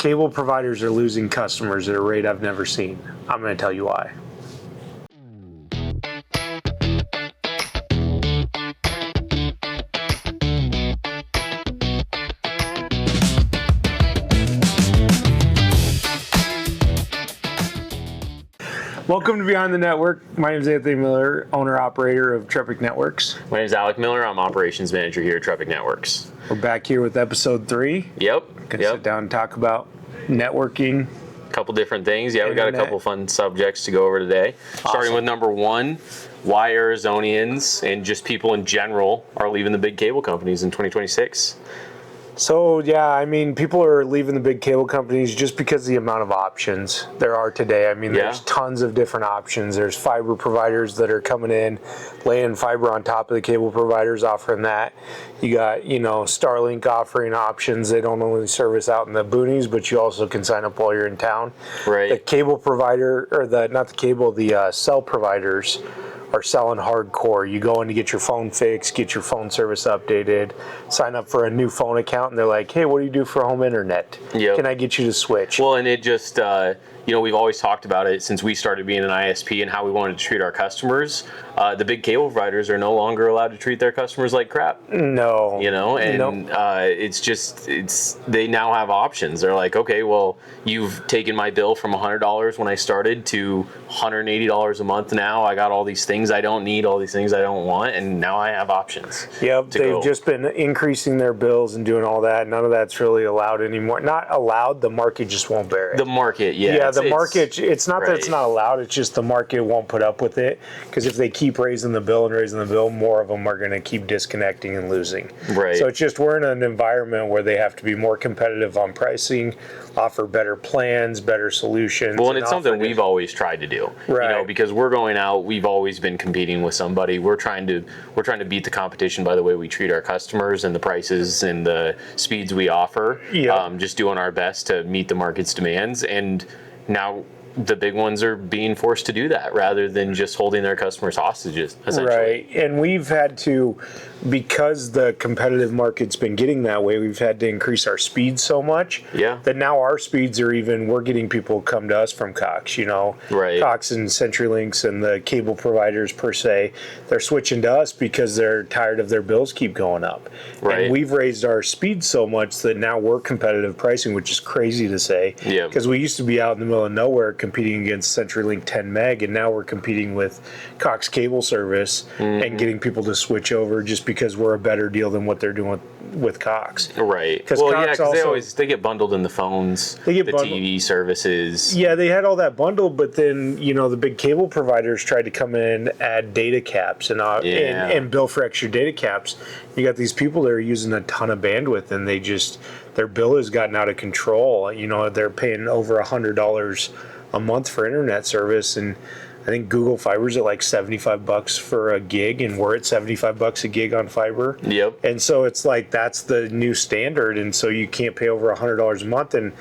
cable providers are losing customers at a rate I've never seen. I'm going to tell you why. Welcome to Beyond the Network. My name is Anthony Miller, owner-operator of TREPIC Networks. My name is Alec Miller. I'm operations manager here at TREPIC Networks. We're back here with episode 3. Yep. Gonna sit down and talk about networking. A couple different things. Yeah, we got a couple fun subjects to go over today. Awesome. Starting with number 1, why Arizonians and just people in general are leaving the big cable companies in 2026. So, yeah, I mean, people are leaving the big cable companies just because of the amount of options there are today. I mean, there's tons of different options. There's fiber providers that are coming in, laying fiber on top of the cable providers, offering that. You got, Starlink offering options. They don't only service out in the boonies, but you also can sign up while you're in town. Right. The cable provider, or the cell providers are selling hardcore. You go in to get your phone fixed, get your phone service updated, sign up for a new phone account, and they're like, hey, what do you do for home internet? Yep. Can I get you to switch? Well, and it just, we've always talked about it since we started being an ISP and how we wanted to treat our customers. The big cable providers are no longer allowed to treat their customers like crap. No. They now have options. They're like, okay, well, you've taken my bill from $100 when I started to $180 a month now. I got all these things I don't need, all these things I don't want, and now I have options. Yep, they've just been increasing their bills and doing all that. None of that's really allowed anymore. Not allowed, the market just won't bear it. The market, it's not that it's not allowed, it's just the market won't put up with it, because if they keep raising the bill, more of them are going to keep disconnecting and losing. Right. So it's just, we're in an environment where they have to be more competitive on pricing, offer better plans, better solutions. Well, and it's something we've always tried to do. Right. Because we're going out, we've always been competing with somebody. We're trying to beat the competition by the way we treat our customers and the prices and the speeds we offer. Yep. Just doing our best to meet the market's demands, and now the big ones are being forced to do that rather than just holding their customers hostages, essentially. Right, and we've had to, because the competitive market's been getting that way, we've had to increase our speed so much that now our speeds are we're getting people come to us from Cox, Right. Cox and CenturyLinks and the cable providers per se, they're switching to us because they're tired of their bills keep going up. Right. And we've raised our speed so much that now we're competitive pricing, which is crazy to say. Yeah. Because we used to be out in the middle of nowhere competing against CenturyLink 10 meg, and now we're competing with Cox cable service and getting people to switch over just because we're a better deal than what they're doing with Cox. Right. Well, Cox because they get bundled in the phones, the TV services. Yeah, they had all that bundled, but then the big cable providers tried to come in and add data caps and bill for extra data caps. You got these people that are using a ton of bandwidth, and their bill has gotten out of control. They're paying over $100 a month for internet service, and I think Google Fiber's at like $75 for a gig, and we're at $75 a gig on fiber. Yep. And so it's like that's the new standard, and so you can't pay over $100 a month. And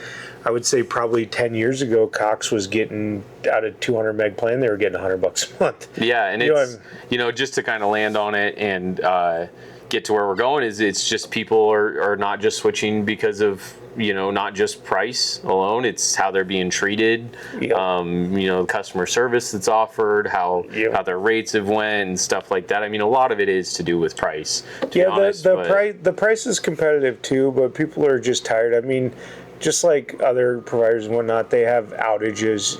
I would say probably 10 years ago, Cox was getting out of 200 meg plan, they were getting $100 a month. Yeah, and it's just to kind of land on it and get to where we're going it's just people are not just switching because of not just price alone, it's how they're being treated. Yep. Customer service that's offered, how their rates have went and stuff like that. I mean, a lot of it is to do with price. The price is competitive too, but people are just tired. I mean, just like other providers and whatnot, they have outages.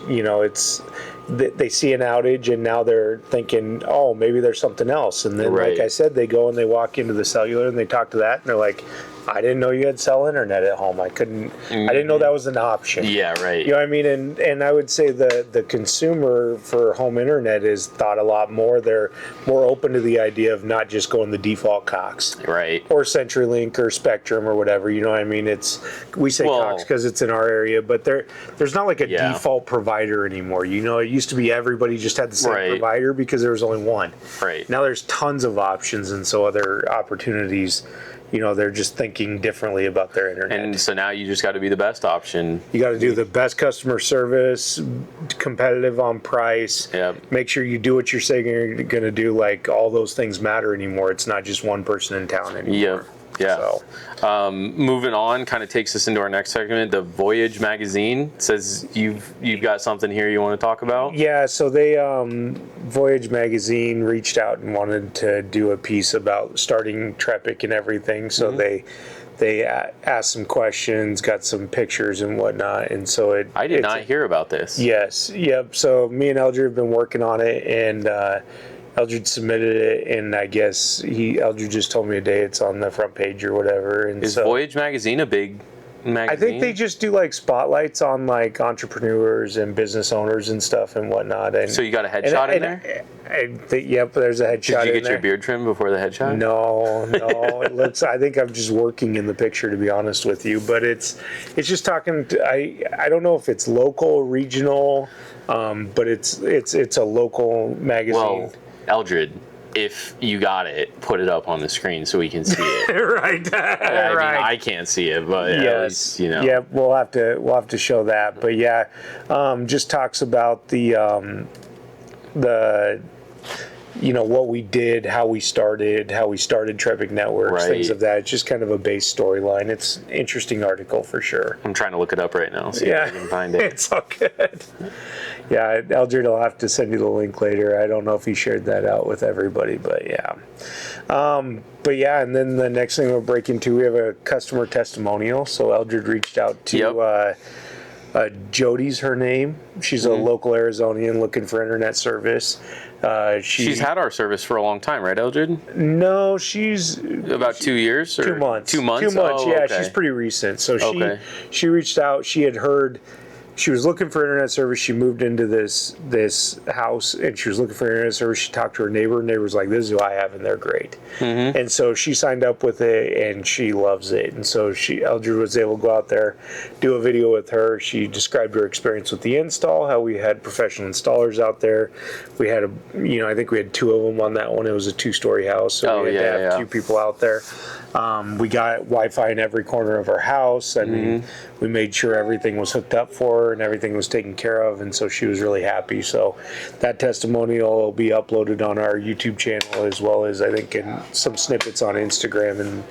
They see an outage and now they're thinking, oh, maybe there's something else. And then, like I said, they go and they walk into the cellular and they talk to that and they're like, I didn't know you had cell internet at home. I didn't know that was an option. Yeah, right. You know what I mean? And I would say the consumer for home internet is thought a lot more. They're more open to the idea of not just going the default Cox. Right. Or CenturyLink or Spectrum or whatever. You know what I mean? We say Cox because it's in our area, but there's not like a default provider anymore. It used to be everybody just had the same provider because there was only one. Right. Now there's tons of options and so other opportunities. They're just thinking differently about their internet. And so now you just got to be the best option. You got to do the best customer service, competitive on price. Yep. Make sure you do what you're saying you're going to do. Like, all those things matter anymore. It's not just one person in town anymore. Yep. Yeah. So. Moving on, kind of takes us into our next segment. The Voyage Magazine says you've got something here you want to talk about. Yeah, so they Voyage Magazine reached out and wanted to do a piece about starting TREPIC and everything. So they asked some questions, got some pictures and whatnot, and so I did not hear about this. Yes, yep. So me and Eldred have been working on it, and Eldred submitted it, and I guess Eldred just told me today it's on the front page or whatever. And is Voyage Magazine a big magazine? I think they just do like spotlights on like entrepreneurs and business owners and stuff and whatnot. And so you got a headshot in there? Yep, there's a headshot. Did you get your beard trimmed before the headshot? No. It looks. I think I'm just working in the picture, to be honest with you. But it's just talking. I don't know if it's local, regional, but it's a local magazine. Well, Eldred, if you got it, put it up on the screen so we can see it. Right. I mean, I can't see it, but at least, you know. Yeah, we'll have to show that. But yeah, just talks about the what we did, how we started TREPIC Networks, things of that. It's just kind of a base storyline. It's an interesting article for sure. I'm trying to look it up right now, see if I can find it. It's all good. Yeah, Eldred will have to send you the link later. I don't know if he shared that out with everybody, but yeah. And then the next thing we'll break into, we have a customer testimonial. So Eldred reached out to Jody's her name. She's a local Arizonian looking for internet service. She's had our service for a long time, right, Eldred? No, she's about 2 years or 2 months. 2 months. 2 months. Oh, yeah, okay. She's pretty recent. So she reached out. She had heard. She was looking for internet service. She moved into this house, and she was looking for internet service. She talked to her neighbor. And neighbor's like, "This is who I have, and they're great." And so she signed up with it, and she loves it. And so Eldred was able to go out there, do a video with her. She described her experience with the install, how we had professional installers out there. We had I think we had 2 of them on that one. It was a 2-story house, so we had to have 2 people out there. We got Wi-Fi in every corner of our house. I mean, we made sure everything was hooked up for her and everything was taken care of, and so she was really happy. So that testimonial will be uploaded on our YouTube channel, as well as I think in some snippets on Instagram and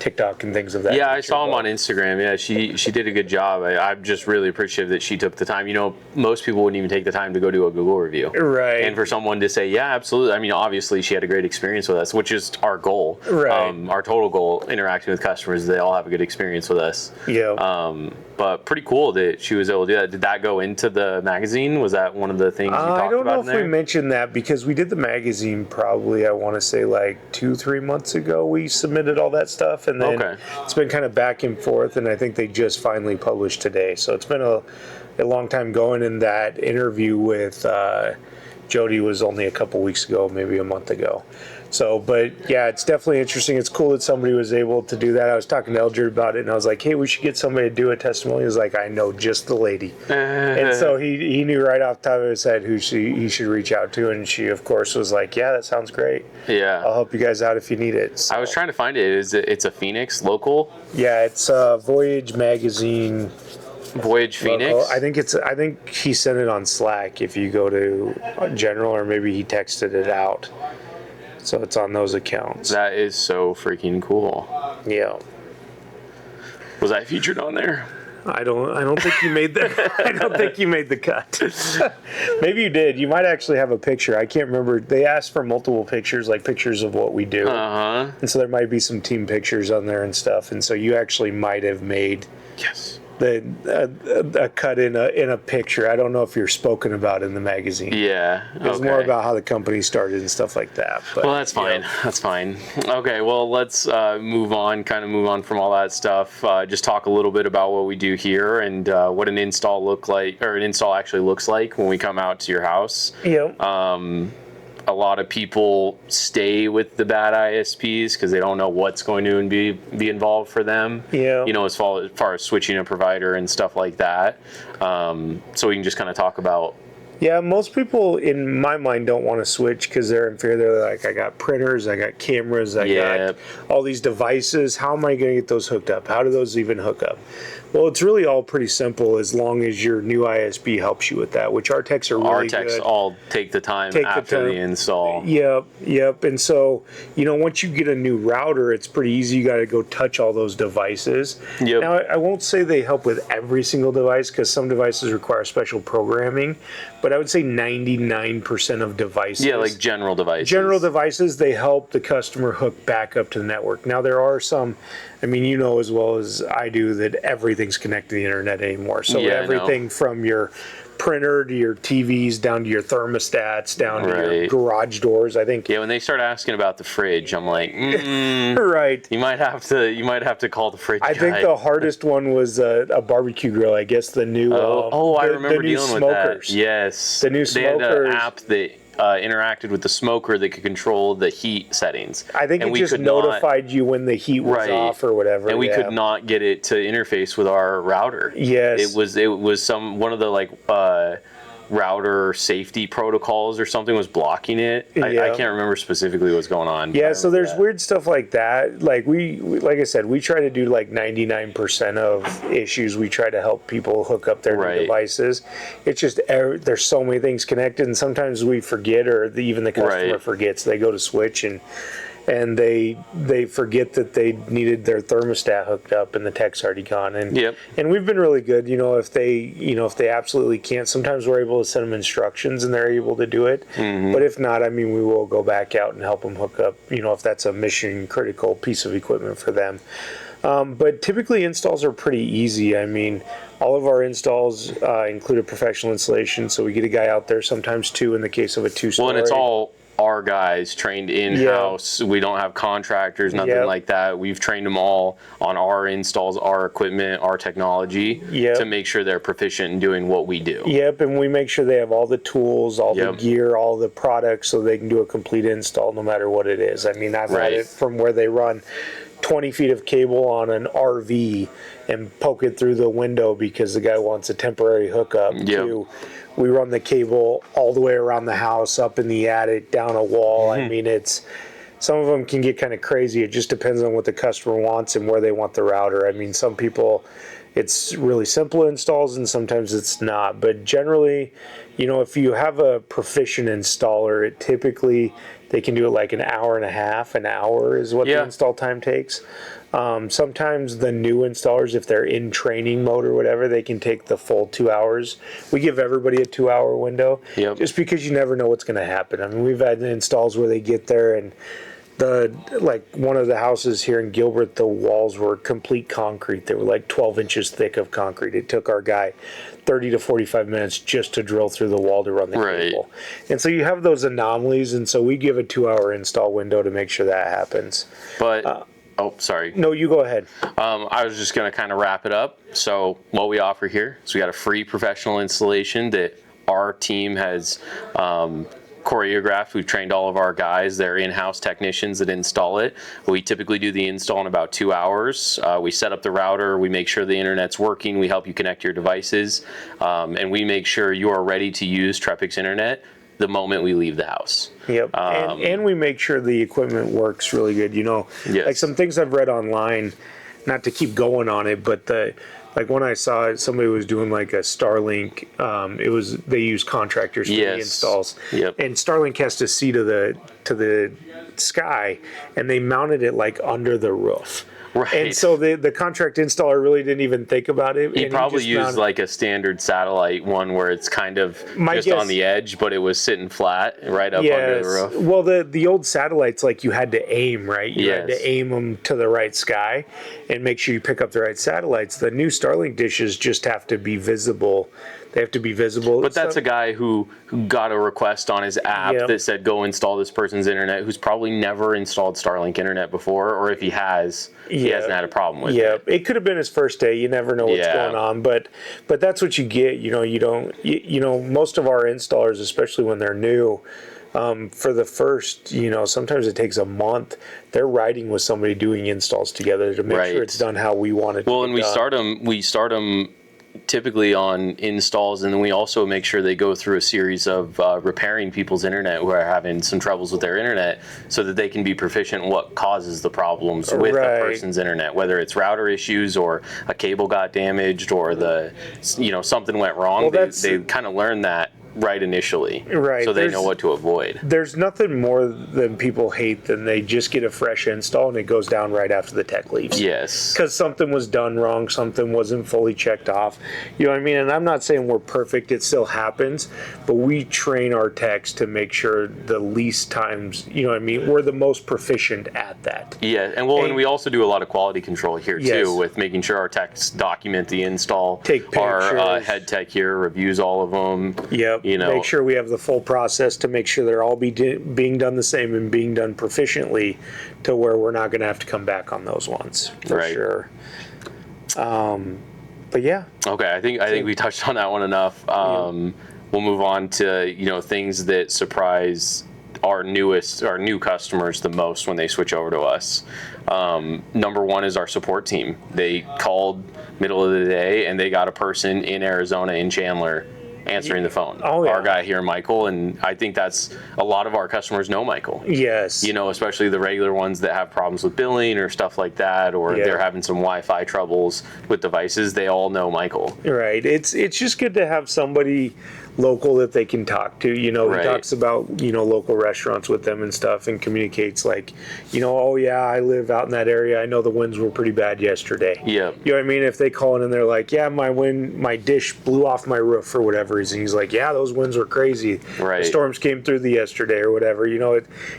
TikTok and things of that. Yeah, I saw him on Instagram. Yeah, she did a good job. I'm just really appreciative that she took the time. Most people wouldn't even take the time to go do a Google review. Right. And for someone to say, yeah, absolutely. I mean, obviously she had a great experience with us, which is our goal. Right. Our total goal, interacting with customers, they all have a good experience with us. Yeah. But pretty cool that she was able to do that. Did that go into the magazine? Was that one of the things you talked about? I don't know if we mentioned that, because we did the magazine probably, I want to say like 2-3 months ago. We submitted all that stuff, and then it's been kind of back and forth, and I think they just finally published today. So it's been a long time going, and that interview with Jody was only a couple weeks ago, maybe a month ago. So, but yeah, it's definitely interesting. It's cool that somebody was able to do that. I was talking to Eldred about it, and I was like, hey, we should get somebody to do a testimony. He was like, I know just the lady. And so he knew right off the top of his head who he should reach out to, and she, of course, was like, yeah, that sounds great. Yeah. I'll help you guys out if you need it. So. I was trying to find it. It's a Phoenix local? Yeah, it's Voyage Magazine. Voyage Phoenix? I think he sent it on Slack if you go to General, or maybe he texted it out. So it's on those accounts. That is so freaking cool. Yeah. Was I featured on there? I don't think you made the I don't think you made the cut. Maybe you did. You might actually have a picture. I can't remember. They asked for multiple pictures, like pictures of what we do. And so there might be some team pictures on there and stuff. And so you actually might have made a cut in a picture. I don't know if you're spoken about in the magazine. Yeah. It was more about how the company started and stuff like that. But, well, that's fine. That's fine. Okay, well, let's move on from all that stuff. Just talk a little bit about what we do here and what an install actually looks like when we come out to your house. Yeah. A lot of people stay with the bad ISPs because they don't know what's going to be involved for them. Yeah. As far as switching a provider and stuff like that. So we can just kind of talk about. Yeah, most people in my mind don't want to switch because they're in fear. They're like, I got printers, I got cameras, I got all these devices. How am I going to get those hooked up? How do those even hook up? Well, it's really all pretty simple as long as your new ISP helps you with that, which our techs are really Our techs good. all take the time after the install. Yep. And so, once you get a new router, it's pretty easy. You got to go touch all those devices. Yep. Now, I won't say they help with every single device because some devices require special programming, but I would say 99% of devices. Yeah, like general devices. General devices, they help the customer hook back up to the network. Now, there are some, you know as well as I do that everything's connected to the internet anymore. So everything from your printer to your TVs down to your thermostats down to your garage doors. I think. Yeah, when they start asking about the fridge, I'm like, right. You might have to call the fridge guy. I think the hardest one was a barbecue grill. I guess the new. I remember dealing smokers. with that. Yes, the new smokers. They had an app that interacted with the smoker that could control the heat settings. I think it just notified you when the heat was off or whatever. And we could not get it to interface with our router. Yes. It was one of the router safety protocols or something was blocking it. I can't remember specifically what's going on. Yeah, so there's weird stuff like that. Like like I said, we try to do like 99% of issues. We try to help people hook up their new devices. It's just there's so many things connected, and sometimes we forget, or even the customer forgets. They go to switch and they forget that they needed their thermostat hooked up and the tech's already gone. And we've been really good. If they absolutely can't, sometimes we're able to send them instructions and they're able to do it. But if not, we will go back out and help them hook up, if that's a mission critical piece of equipment for them. But typically installs are pretty easy. All of our installs include a professional installation, so we get a guy out there, sometimes two in the case of a two-story. Well, and it's all our guys trained in-house. We don't have contractors, nothing like that. We've trained them all on our installs, our equipment, our technology to make sure they're proficient in doing what we do. Yep, and we make sure they have all the tools, all the gear, all the products so they can do a complete install no matter what it is. I've had it from where they run 20 feet of cable on an RV and poke it through the window because the guy wants a temporary hookup to we run the cable all the way around the house, up in the attic, down a wall. It's some of them can get kind of crazy. It just depends on what the customer wants and where they want the router. Some people, it's really simple installs and sometimes it's not. But generally, if you have a proficient installer, it typically they can do it like an hour and a half, an hour is what the install time takes. Sometimes the new installers, if they're in training mode or whatever, they can take the full 2 hours. We give everybody a 2-hour window just because you never know what's going to happen. We've had installs where they get there and one of the houses here in Gilbert, the walls were complete concrete. They were like 12 inches thick of concrete. It took our guy 30 to 45 minutes just to drill through the wall to run the cable. And so you have those anomalies, and so we give a 2-hour install window to make sure that happens. But sorry. No, you go ahead. I was just going to kind of wrap it up. So what we offer here is we got a free professional installation that our team has choreographed. We've trained all of our guys. They're in-house technicians that install it. We typically do the install in about 2 hours. We set up the router. We make sure the internet's working. We help you connect your devices. And we make sure you are ready to use TREPIC's internet the moment we leave the house. Yep. And we make sure the equipment works really good. Like some things I've read online, not to keep going on it, but when I saw somebody was doing like a Starlink, they use contractors for the installs, and Starlink has to see to the sky, and they mounted it like under the roof. Right. And so the contract installer really didn't even think about it. He probably used like a standard satellite one where it's kind of on the edge, but it was sitting flat right up under the roof. Well, the old satellites, like you had to aim, right? You had to aim them to the right sky and make sure you pick up the right satellites. The new Starlink dishes just have to be visible. They have to be visible. But that's a guy who got a request on his app that said, go install this person's internet, who's probably never installed Starlink internet before, or if he has, he hasn't had a problem with it. Yeah, it could have been his first day. You never know what's going on. But that's what you get. Most of our installers, especially when they're new, for the first, sometimes it takes a month. They're riding with somebody doing installs together to make sure it's done how we want it to be done. Well, and we start them typically on installs, and then we also make sure they go through a series of repairing people's internet who are having some troubles with their internet, so that they can be proficient in what causes the problems with a person's internet, whether it's router issues or a cable got damaged or something went wrong. They kind of learn that right initially, so they know what to avoid. There's nothing more than people hate than they just get a fresh install and it goes down right after the tech leaves. Yes. Because something was done wrong, something wasn't fully checked off. You know what I mean? And I'm not saying we're perfect, it still happens, but we train our techs to make sure the least times, you know what I mean, we're the most proficient at that. Yeah, and we also do a lot of quality control here too, with making sure our techs document the install. Take pictures. Our head tech here reviews all of them. Yep. Make sure we have the full process to make sure they're all being done the same and being done proficiently, to where we're not going to have to come back on those ones for sure. But yeah. Okay, I think we touched on that one enough. We'll move on to things that surprise our new customers the most when they switch over to us. Number one is our support team. They called middle of the day and they got a person in Arizona, in Chandler, answering the phone. Our guy here, Michael, and I think that's a lot of our customers know Michael. Yes. Especially the regular ones that have problems with billing or stuff like that, or they're having some Wi-Fi troubles with devices. They all know Michael. Right. It's just good to have somebody local that they can talk to. He talks about local restaurants with them and stuff, and communicates like, oh yeah, I live out in that area, I know the winds were pretty bad yesterday. Yeah. You know what I mean? If they call in and they're like, yeah, my dish blew off my roof for whatever reason, he's like, yeah, those winds were crazy. Right. The storms came through yesterday or whatever.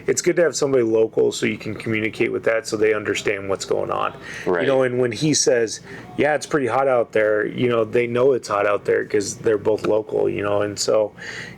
It's good to have somebody local so you can communicate with that, so they understand what's going on. Right. And when he says, yeah, it's pretty hot out there, they know it's hot out there because they're both local, and so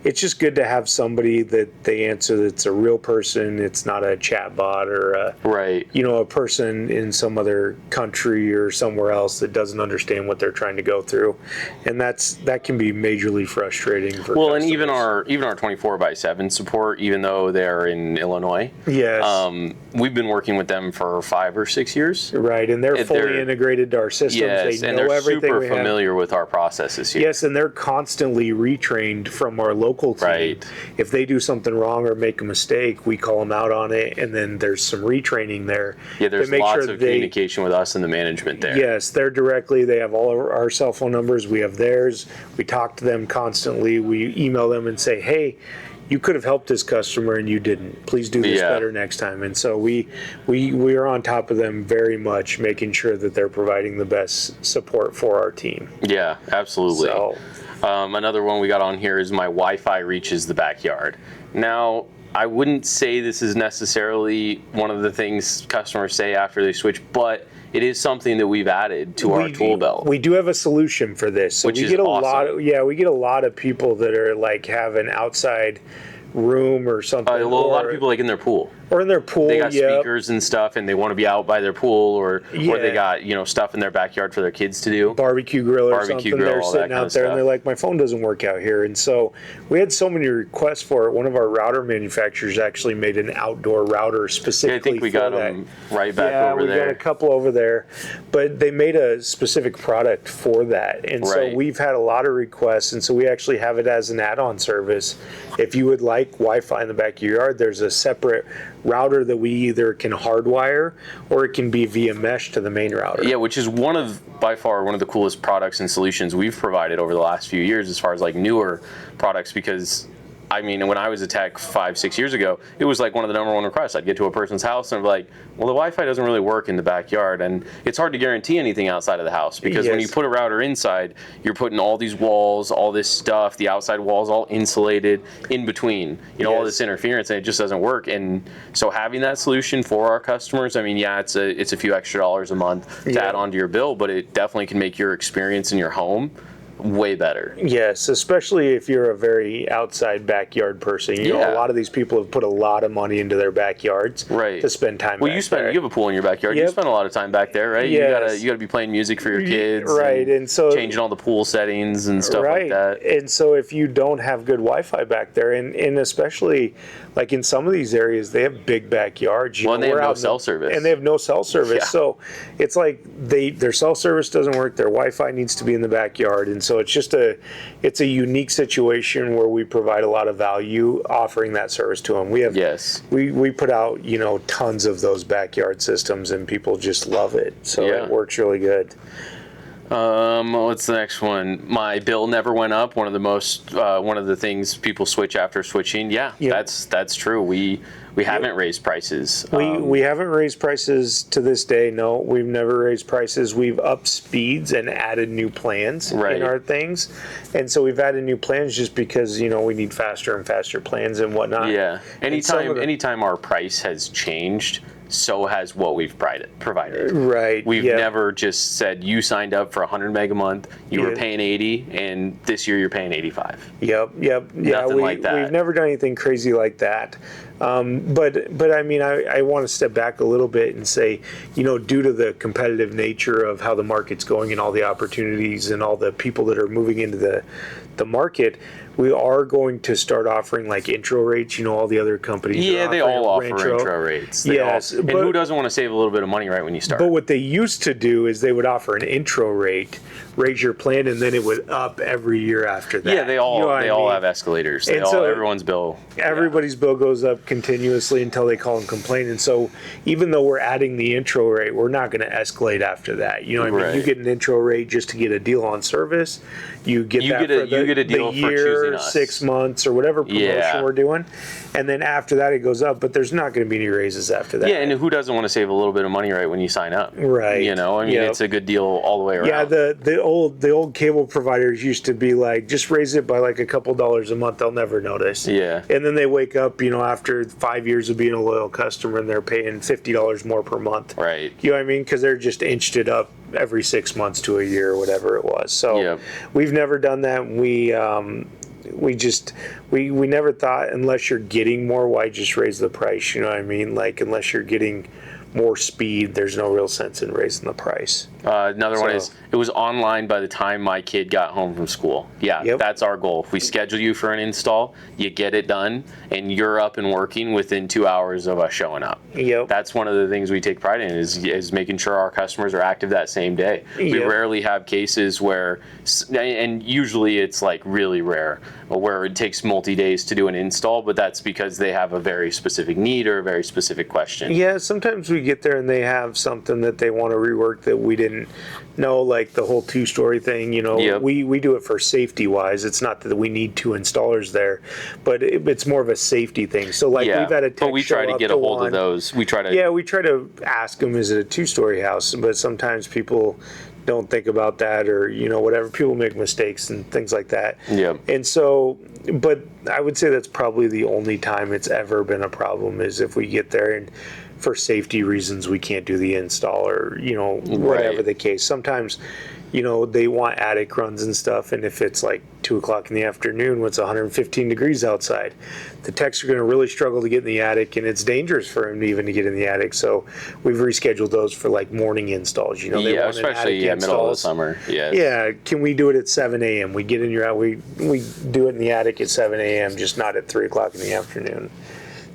it's just good to have somebody that they answer that's a real person. It's not a chat bot or a person in some other country or somewhere else that doesn't understand what they're trying to go through, and that can be majorly frustrating for customers. And even our 24/7 support, even though they're in Illinois, we've been working with them for 5 or 6 years. Right, and they're fully integrated to our systems. Yes, they and know they're everything super familiar with our processes here. Yes, and they're constantly retrained from our local team. Right. If they do something wrong or make a mistake, we call them out on it, and then there's some retraining there. Yeah, there's lots of communication with us and the management there. Yes, they're directly. They have all of our cell phone numbers. We have theirs. We talk to them constantly. We email them and say, hey, you could have helped this customer and you didn't. Please do this better next time. And so we are on top of them very much, making sure that they're providing the best support for our team. Yeah, absolutely. So, another one we got on here is my Wi-Fi reaches the backyard. Now, I wouldn't say this is necessarily one of the things customers say after they switch, but it is something that we've added to our tool belt. We do have a solution for this. So which is awesome. We get a lot of people that are like have an outside room or something. A lot of people like in their pool. Or in their pool, they got speakers and stuff, and they want to be out by their pool, or they got stuff in their backyard for their kids to do. Barbecue grill or something. They're sitting out there and they're like, my phone doesn't work out here. And so we had so many requests for it. One of our router manufacturers actually made an outdoor router specifically for that. I think we got them right back over there. Yeah, we got a couple over there, but they made a specific product for that. And so we've had a lot of requests, and so we actually have it as an add-on service. If you would like Wi-Fi in the back of your yard, there's a separate router that we either can hardwire or it can be via mesh to the main router. Yeah, which is by far one of the coolest products and solutions we've provided over the last few years as far as like newer products, because I mean, when I was a tech 5-6 years ago, it was like one of the number one requests. I'd get to a person's house and be like, well, the Wi-Fi doesn't really work in the backyard, and it's hard to guarantee anything outside of the house, because when you put a router inside, you're putting all these walls, all this stuff, the outside walls all insulated in between, all this interference, and it just doesn't work. And so having that solution for our customers, I mean, it's a few extra dollars a month to add on to your bill, but it definitely can make your experience in your home way better. Yes, especially if you're a very outside backyard person. You know, a lot of these people have put a lot of money into their backyards to spend time Well, back there. you have a pool in your backyard. You spend a lot of time back there, right? Yes. You gotta be playing music for your kids. Right. And so changing all the pool settings and stuff like that. And so if you don't have good Wi-Fi back there, and especially like in some of these areas, they have big backyards. Well, and they have no cell service. And they have no cell service. Yeah. So it's like their cell service doesn't work. Their Wi-Fi needs to be in the backyard. And so it's a unique situation where we provide a lot of value offering that service to them. We have we put out, you know, tons of those backyard systems, and people just love it. So it works really good. What's the next one? My bill never went up. One of the things people switch after switching. That's true. We haven't raised prices. We haven't raised prices to this day. No, we've never raised prices. We've upped speeds and added new plans in our things. And so we've added new plans just because, you know, we need faster and faster plans and whatnot. Yeah. Anytime our price has changed, so has what we've provided. Right. We've never just said you signed up for 100 meg a month, you were paying 80, and this year you're paying 85. Yep. Nothing like that. We've never done anything crazy like that. But I mean, I want to step back a little bit and say, you know, due to the competitive nature of how the market's going and all the opportunities and all the people that are moving into the market, we are going to start offering like intro rates. You know, all the other companies. Yeah, they all offer intro rates. And who doesn't want to save a little bit of money right when you start? But what they used to do is they would offer an intro rate, raise your plan, and then it would up every year after that. Yeah, they all have escalators. Everyone's bill. Everybody's bill goes up continuously until they call and complain. And so even though we're adding the intro rate, we're not going to escalate after that. You know what I mean? You get an intro rate just to get a deal on service. You get a deal for year, 6 months, or whatever promotion we're doing. And then after that, it goes up. But there's not going to be any raises after that. Yeah, and who doesn't want to save a little bit of money right when you sign up? Right. You know, I mean, it's a good deal all the way around. Yeah, the old cable providers used to be like, just raise it by like a couple dollars a month. They'll never notice. Yeah. And then they wake up, you know, after 5 years of being a loyal customer, and they're paying $50 more per month. Right. You know what I mean? Because they're just inched it up every 6 months to a year or whatever it was. So we've never done that. We never thought, unless you're getting more, why just raise the price? You know what I mean? Like, unless you're getting more speed, there's no real sense in raising the price. Another one is, it was online by the time my kid got home from school. That's our goal. If we schedule you for an install, you get it done, and you're up and working within 2 hours of us showing up. That's one of the things we take pride in, is making sure our customers are active that same day. We rarely have cases where, and usually it's like really rare, where it takes multi-days to do an install, but that's because they have a very specific need or a very specific question. Yeah, sometimes we get there and they have something that they want to rework that we didn't know, like the whole two-story thing. You know, we do it for safety-wise. It's not that we need 2 installers there, but it's more of a safety thing. So like we've had a tech, but we try to get a hold of those. We try to ask them, is it a 2-story house? But sometimes people don't think about that, or, you know, whatever. People make mistakes and things like that. And so, but I would say that's probably the only time it's ever been a problem, is if we get there and for safety reasons we can't do the install, or, you know, whatever the case. Sometimes, you know, they want attic runs and stuff, and if it's like 2 o'clock in the afternoon when it's 115 degrees outside, the techs are going to really struggle to get in the attic, and it's dangerous for them even to get in the attic. So we've rescheduled those for like morning installs. You know, they want especially middle of the summer. Yeah, can we do it at 7 a.m.? We get in your we do it in the attic at 7 a.m., just not at 3 o'clock in the afternoon.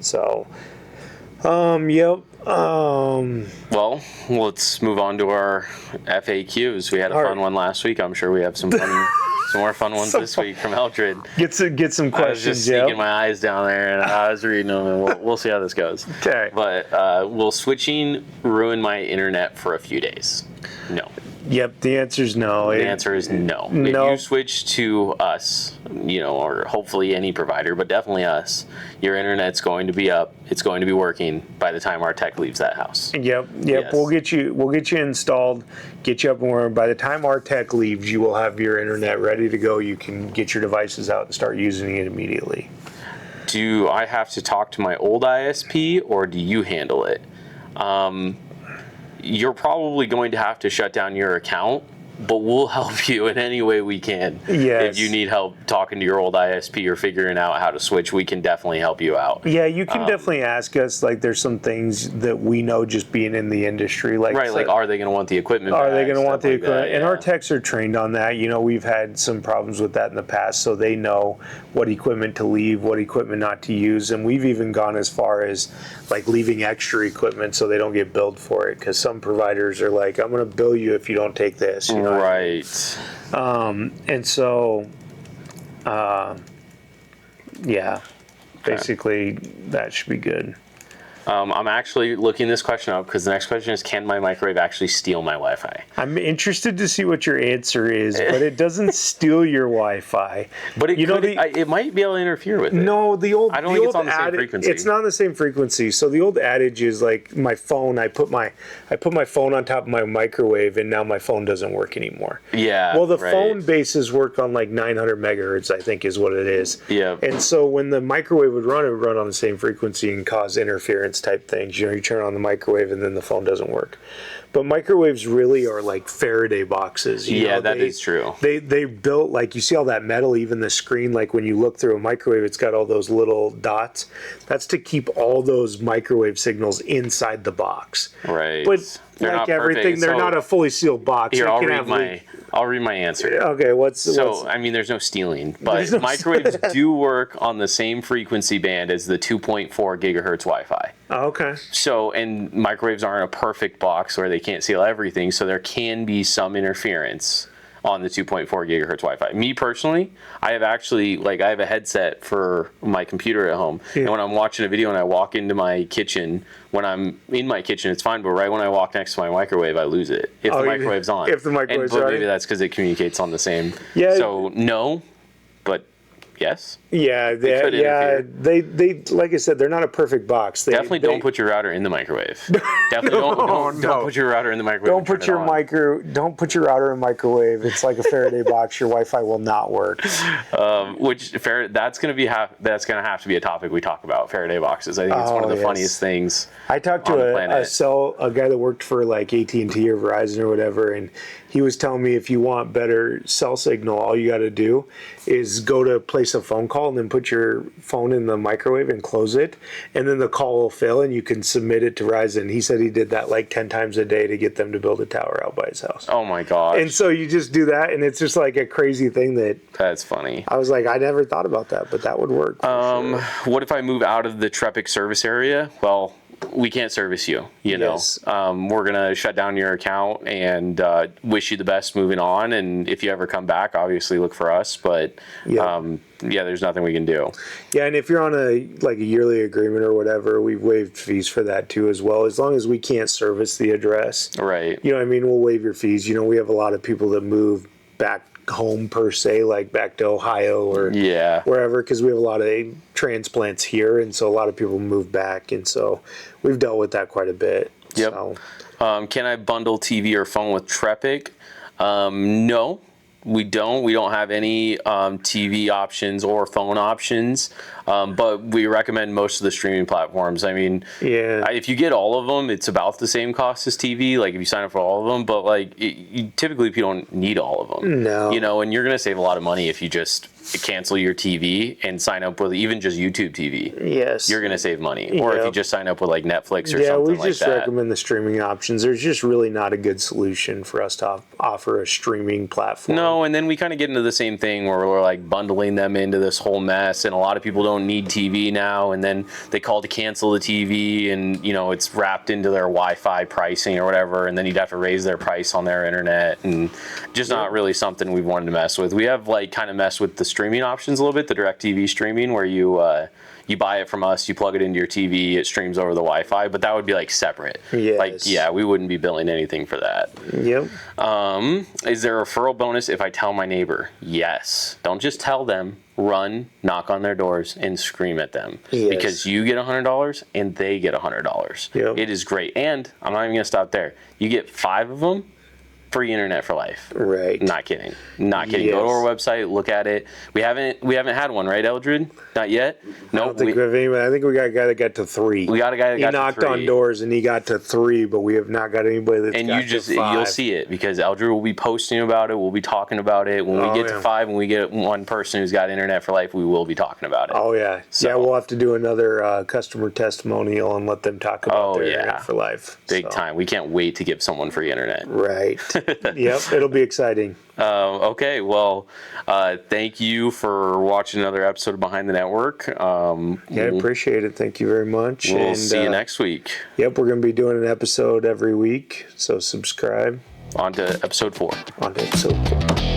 So, well, let's move on to our FAQs. We had a fun one last week. I'm sure we have some more fun ones this week from Eldred. Get some questions. I was just sneaking my eyes down there, and I was reading them, and we'll see how this goes. Okay. But will switching ruin my internet for a few days? No. Yep, the answer is no. The answer is no. If you switch to us, you know, or hopefully any provider, but definitely us, your internet's going to be up. It's going to be working by the time our tech leaves that house. Yep. Yes. We'll get you installed, get you up and running. By the time our tech leaves, you will have your internet ready to go. You can get your devices out and start using it immediately. Do I have to talk to my old ISP, or do you handle it? You're probably going to have to shut down your account but we'll help you in any way we can. Yes. If you need help talking to your old ISP or figuring out how to switch, we can definitely help you out. Yeah, you can definitely ask us. Like, there's some things that we know just being in the industry. Like, right, like, are they going to want the equipment back? Are they going to want the like equipment? That, And our techs are trained on that. You know, we've had some problems with that in the past, so they know what equipment to leave, what equipment not to use. And we've even gone as far as, like, leaving extra equipment so they don't get billed for it. Because some providers are like, I'm going to bill you if you don't take this. You know? Right. And so, yeah, basically that should be good. I'm actually looking this question up because the next question is, can my microwave actually steal my Wi-Fi? I'm interested to see what your answer is, but it doesn't steal your Wi-Fi. But it might be able to interfere with it. No, I don't think it's on the same frequency. It's not on the same frequency. So the old adage is like my phone. I put my phone on top of my microwave, and now my phone doesn't work anymore. Yeah. Well, the phone bases work on like 900 megahertz, I think, is what it is. Yeah. And so when the microwave would run, it would run on the same frequency and cause interference type things. You know, you turn on the microwave and then the phone doesn't work. But microwaves really are like Faraday boxes. You know, that is true. They built, like, you see all that metal, even the screen, like when you look through a microwave, it's got all those little dots. That's to keep all those microwave signals inside the box. Right. But they're like not everything, perfect. they're not a fully sealed box. Here, I'll read my answer. Okay, I mean, there's no stealing, but microwaves do work on the same frequency band as the 2.4 gigahertz Wi-Fi. Oh, okay. So, and microwaves aren't a perfect box where they can't seal everything, so there can be some interference on the 2.4 gigahertz Wi-Fi. Me personally, I have a headset for my computer at home, and when I'm watching a video and I walk into my kitchen, when I'm in my kitchen, it's fine, but right when I walk next to my microwave, I lose it. If the microwave's on. If the microwave's on. But maybe that's because it communicates on the same. Yeah. So, no, but yes. Yeah, they like I said, they're not a perfect box. Definitely don't put your router in the microwave. Definitely don't put your router in the microwave. Don't put your router in microwave. It's like a Faraday box. Your Wi-Fi will not work. That's going to have to be a topic we talk about, Faraday boxes. I think it's one of the funniest things. I talked to a guy that worked for like AT&T or Verizon or whatever, and he was telling me if you want better cell signal, all you got to do is go to place a phone call and then put your phone in the microwave and close it, and then the call will fail and you can submit it to Verizon. He said he did that like 10 times a day to get them to build a tower out by his house. Oh my gosh. And so you just do that, and it's just like a crazy thing that's funny. I was like, I never thought about that, but that would work. Sure. What if I move out of the TREPIC service area? Well, we can't service you, Yes. We're going to shut down your account and wish you the best moving on. And if you ever come back, obviously look for us. But there's nothing we can do. Yeah, and if you're on a yearly agreement or whatever, we've waived fees for that too as well. As long as we can't service the address. Right. You know what I mean? We'll waive your fees. You know, we have a lot of people that move back home per se, like back to Ohio or wherever, because we have a lot of transplants here, and so a lot of people move back, and so we've dealt with that quite a bit. Yep. So. Can I bundle TV or phone with TREPIC? No. We don't have any TV options or phone options, but we recommend most of the streaming platforms. I mean, if you get all of them, it's about the same cost as TV, like if you sign up for all of them, but typically you don't need all of them. No. You know, and you're going to save a lot of money if you just cancel your TV and sign up with even just YouTube TV. Yes. You're going to save money. Or if you just sign up with like Netflix or something like that. Yeah, we just recommend the streaming options. There's just really not a good solution for us to offer a streaming platform. No, and then we kind of get into the same thing where we're like bundling them into this whole mess, and a lot of people don't need TV now, and then they call to cancel the TV, and it's wrapped into their Wi-Fi pricing or whatever, and then you'd have to raise their price on their internet, and just not really something we've wanted to mess with. We have kind of messed with the streaming options a little bit, the DirecTV streaming, where you buy it from us, you plug it into your TV, it streams over the Wi-Fi, but that would be separate. Yes. We wouldn't be billing anything for that. Yep. Is there a referral bonus if I tell my neighbor? Yes. Don't just tell them. Run, knock on their doors, and scream at them. Yes. Because you get $100 and they get $100. Yep. It is great. And I'm not even going to stop there. You get 5 of them, free internet for life. Right. Not kidding. Not kidding. Yes. Go to our website, look at it. We haven't had one, right, Eldred? Not yet? No, I don't think we have anybody. I think we got a guy that got to 3. We got a guy that got to 3. He knocked on doors and he got to 3, but we have not got anybody that's and got you just to 5. you'll see it because Eldred will be posting about it. We'll be talking about it. When we get to 5 and we get one person who's got internet for life, we will be talking about it. Oh yeah. So, yeah, we'll have to do another customer testimonial and let them talk about their internet for life. Big time. We can't wait to give someone free internet. Right. Yep. It'll be exciting. Okay, well, thank you for watching another episode of Behind the Network. Yeah, I appreciate it. Thank you very much. We'll see you next week. Yep, we're going to be doing an episode every week, so subscribe. On to episode 4. On to episode 4.